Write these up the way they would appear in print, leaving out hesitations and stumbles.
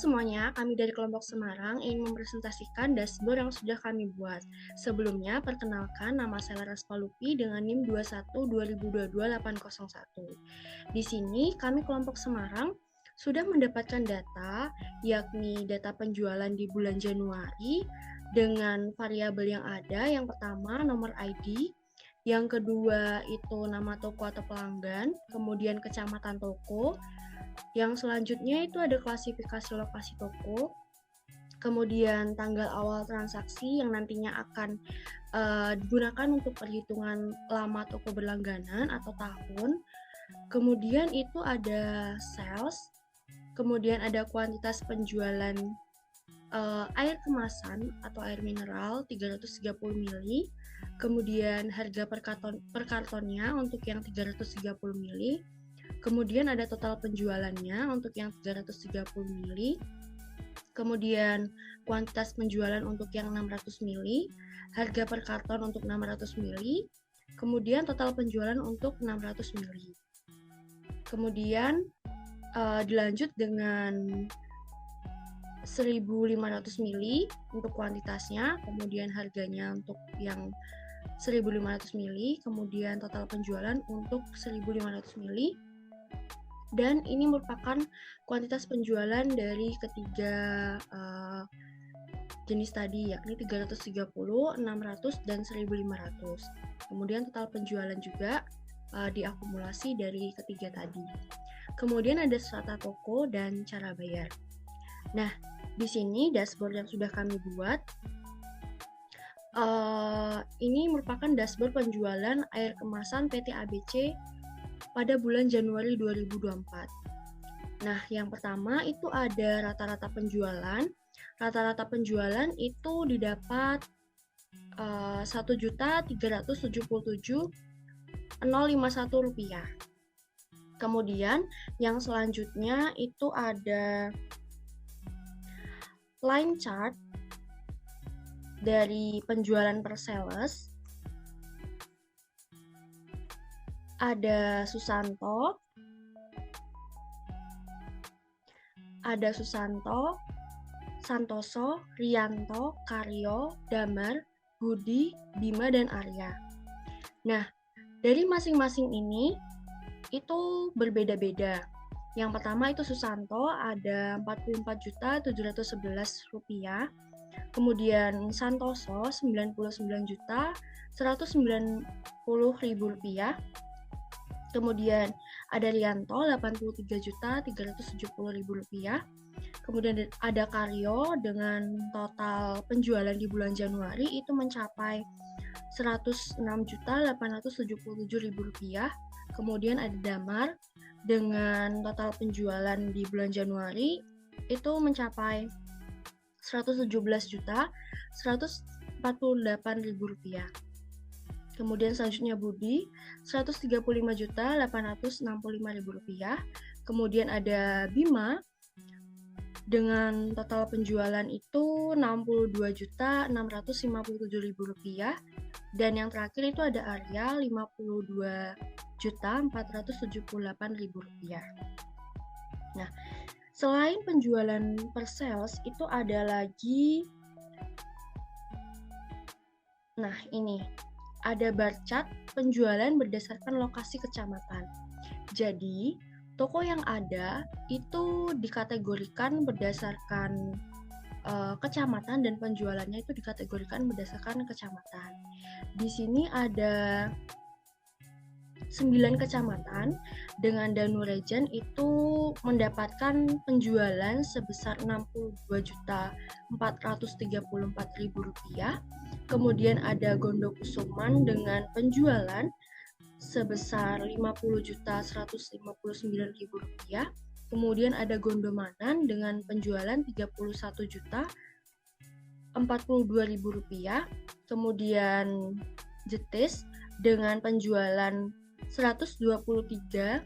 semuanya, kami dari kelompok Semarang ingin mempresentasikan dashboard yang sudah kami buat. Sebelumnya, perkenalkan nama saya Laras Palupi dengan NIM 21-2022-801. Di sini, kami kelompok Semarang sudah mendapatkan data, yakni data penjualan di bulan Januari dengan variabel yang ada. Yang pertama, nomor ID. Yang kedua, itu nama toko atau pelanggan, kemudian kecamatan toko. Yang selanjutnya itu ada klasifikasi lokasi toko, kemudian tanggal awal transaksi yang nantinya akan digunakan untuk perhitungan lama toko berlangganan atau tahun. Kemudian itu ada sales, kemudian ada kuantitas penjualan air kemasan atau air mineral 330 ml, kemudian harga per kartonnya untuk yang 330 ml, kemudian ada total penjualannya untuk yang 330 ml, kemudian kuantitas penjualan untuk yang 600 ml, harga per karton untuk 600 ml, kemudian total penjualan untuk 600 ml. Kemudian dilanjut dengan 1.500 ml untuk kuantitasnya, kemudian harganya untuk yang 1.500 ml, kemudian total penjualan untuk 1.500 ml. Dan ini merupakan kuantitas penjualan dari ketiga jenis tadi, yakni 330, 600, dan 1.500. Kemudian total penjualan juga diakumulasi dari ketiga tadi. Kemudian ada strata toko dan cara bayar. Nah, di sini dashboard yang sudah kami buat, ini merupakan dashboard penjualan air kemasan PT ABC pada bulan Januari 2024. Nah, yang pertama itu ada rata-rata penjualan. Rata-rata penjualan itu didapat 1.377.051 rupiah. Kemudian yang selanjutnya itu ada line chart dari penjualan per sales. Ada Susanto, Santoso, Rianto, Karyo, Damar, Budi, Bima, dan Arya. Nah, dari masing-masing ini itu berbeda-beda. Yang pertama itu Susanto ada 44.711 rupiah. Kemudian Santoso 99.190.000 rupiah. Kemudian ada Rianto 83.370.000 rupiah. Kemudian ada Karyo dengan total penjualan di bulan Januari itu mencapai 106.877.000 rupiah. Kemudian ada Damar dengan total penjualan di bulan Januari itu mencapai 117.148.000 rupiah. Kemudian selanjutnya Budi 135.865.000 rupiah. Kemudian ada Bima dengan total penjualan itu 62.657.000 rupiah. Dan yang terakhir itu ada Arya 52.478.000 rupiah. Nah, selain penjualan per sales itu ada lagi, nah ini ada bar chart penjualan berdasarkan lokasi kecamatan. Jadi, toko yang ada itu dikategorikan berdasarkan kecamatan dan penjualannya itu dikategorikan berdasarkan kecamatan. Di sini ada 9 kecamatan dengan Danurejan itu mendapatkan penjualan sebesar 62.434.000 rupiah. Kemudian ada Gondokusuman dengan penjualan sebesar 50.159.000 rupiah. Kemudian ada Gondomanan dengan penjualan 31.042.000 rupiah. Kemudian Jetis dengan penjualan 123.393.000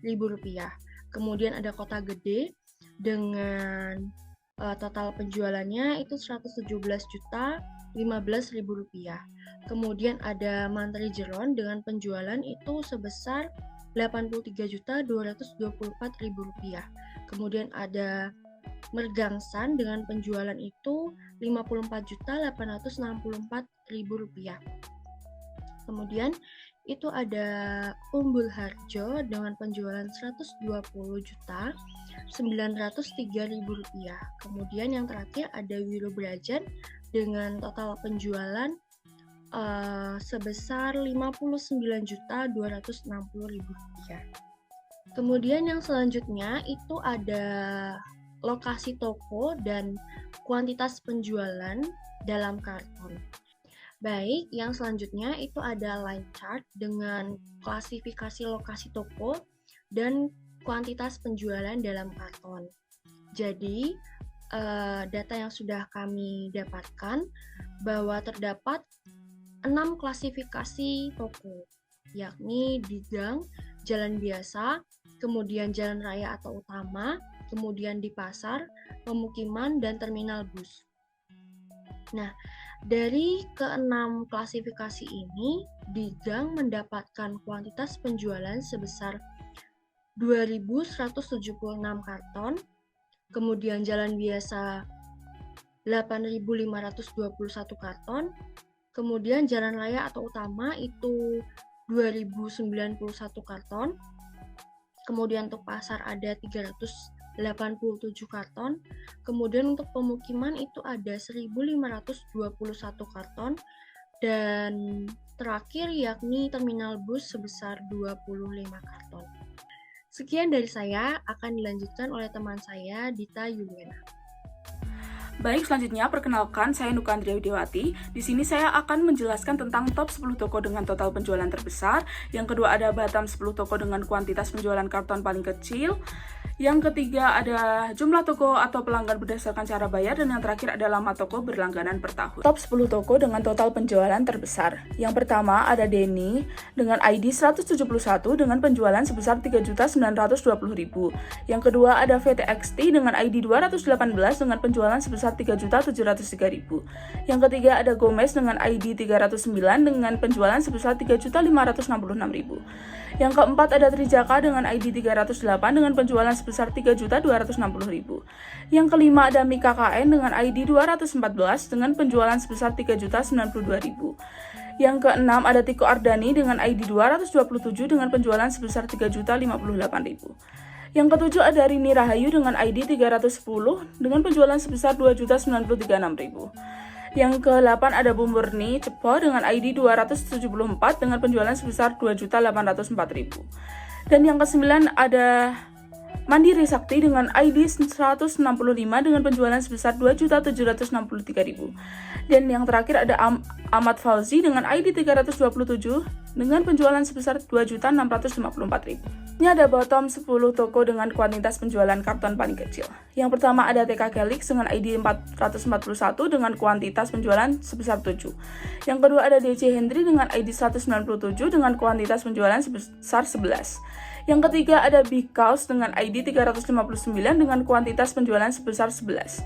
rupiah. Kemudian ada Kota Gede dengan total penjualannya itu 117.015.000 rupiah. Kemudian ada Mantri Jeron dengan penjualan itu sebesar Rp83.224.000. Kemudian ada Mergangsan dengan penjualan itu Rp54.864.000. Kemudian itu ada Umbul Harjo dengan penjualan Rp120.903.000. Kemudian yang terakhir ada Wirobrajan dengan total penjualan sebesar Rp59.260.000. Kemudian yang selanjutnya itu ada lokasi toko dan kuantitas penjualan dalam karton. Baik, yang selanjutnya itu ada line chart dengan klasifikasi lokasi toko dan kuantitas penjualan dalam karton. Jadi, data yang sudah kami dapatkan bahwa terdapat 6 klasifikasi toko, yakni di gang, jalan biasa, kemudian jalan raya atau utama, kemudian di pasar, pemukiman, dan terminal bus. Nah, dari ke-6 klasifikasi ini, di gang mendapatkan kuantitas penjualan sebesar 2.176 karton, kemudian jalan biasa 8.521 karton, kemudian jalan raya atau utama itu 2.091 karton, kemudian untuk pasar ada 387 karton, kemudian untuk pemukiman itu ada 1.521 karton, dan terakhir yakni terminal bus sebesar 25 karton. Sekian dari saya, akan dilanjutkan oleh teman saya, Dita Yuliana. Baik, selanjutnya perkenalkan saya Nuka Andrea Widiawati. Di sini saya akan menjelaskan tentang top 10 toko dengan total penjualan terbesar. Yang kedua ada Batam 10 toko dengan kuantitas penjualan karton paling kecil. Yang ketiga ada jumlah toko atau pelanggan berdasarkan cara bayar, dan yang terakhir ada lama toko berlangganan per tahun. Top 10 toko dengan total penjualan terbesar. Yang pertama ada Denny dengan ID 171 dengan penjualan sebesar 3.920.000. Yang kedua ada VTXT dengan ID 218 dengan penjualan sebesar 3.703.000. Yang ketiga ada Gomez dengan ID 309 dengan penjualan sebesar 3.566.000. Yang keempat ada Trijaka dengan ID 308 dengan penjualan sebesar 3.260.000. Yang kelima ada Mika KN dengan ID 214 dengan penjualan sebesar 3.092.000. Yang keenam ada Tiko Ardani dengan ID 227 dengan penjualan sebesar 3.058.000. Yang ketujuh ada Rini Rahayu dengan ID 310 dengan penjualan sebesar 2.093.600. Yang ke-8 ada Bu Murni Cepo dengan ID 274 dengan penjualan sebesar 2.804.000. Dan yang ke-9 ada Mandiri Sakti dengan ID 165 dengan penjualan sebesar 2.763.000. Dan yang terakhir ada Ahmad Fauzi dengan ID 327 dengan penjualan sebesar 2.654.000. Ini ada bottom 10 toko dengan kuantitas penjualan karton paling kecil. Yang pertama ada TK Kelix dengan ID 441 dengan kuantitas penjualan sebesar 7. Yang kedua ada DC Hendry dengan ID 197 dengan kuantitas penjualan sebesar 11. Yang ketiga ada Big House dengan ID 359 dengan kuantitas penjualan sebesar 11.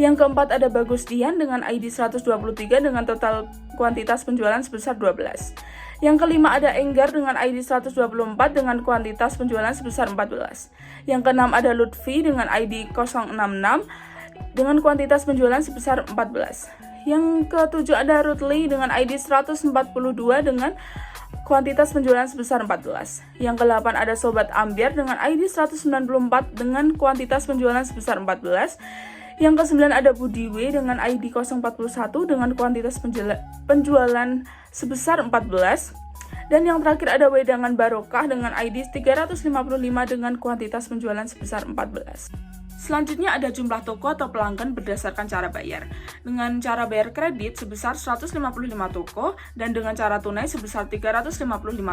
Yang keempat ada Bagus Dian dengan ID 123 dengan total kuantitas penjualan sebesar 12. Yang kelima ada Enggar dengan ID 124 dengan kuantitas penjualan sebesar 14. Yang keenam ada Lutfi dengan ID 066 dengan kuantitas penjualan sebesar 14. Yang ketujuh ada Rutli dengan ID 142 dengan kuantitas penjualan sebesar 14. Yang ke-8 ada Sobat Ambiar dengan ID 194 dengan kuantitas penjualan sebesar 14. Yang ke-9 ada Budi W dengan ID 041 dengan kuantitas penjualan sebesar 14. Dan yang terakhir ada Wedangan Barokah dengan ID 355 dengan kuantitas penjualan sebesar 14. Selanjutnya ada jumlah toko atau pelanggan berdasarkan cara bayar. Dengan cara bayar kredit sebesar 155 toko dan dengan cara tunai sebesar 355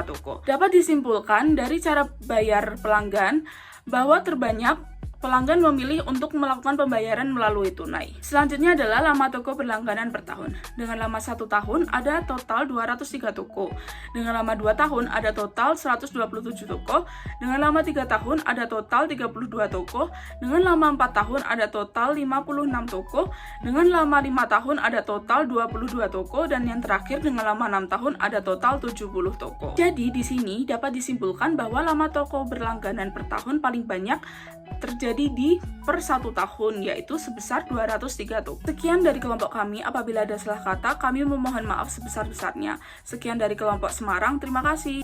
toko. Dapat disimpulkan dari cara bayar pelanggan bahwa terbanyak pelanggan memilih untuk melakukan pembayaran melalui tunai. Selanjutnya adalah lama toko berlangganan per tahun. Dengan lama 1 tahun ada total 203 toko. Dengan lama 2 tahun ada total 127 toko. Dengan lama 3 tahun ada total 32 toko. Dengan lama 4 tahun ada total 56 toko. Dengan lama 5 tahun ada total 22 toko, dan yang terakhir dengan lama 6 tahun ada total 70 toko. Jadi di sini dapat disimpulkan bahwa lama toko berlangganan per tahun paling banyak terjadi di per 1 tahun, yaitu sebesar 203 toko. Sekian dari kelompok kami. Apabila ada salah kata, kami memohon maaf sebesar-besarnya. Sekian dari kelompok Semarang. Terima kasih.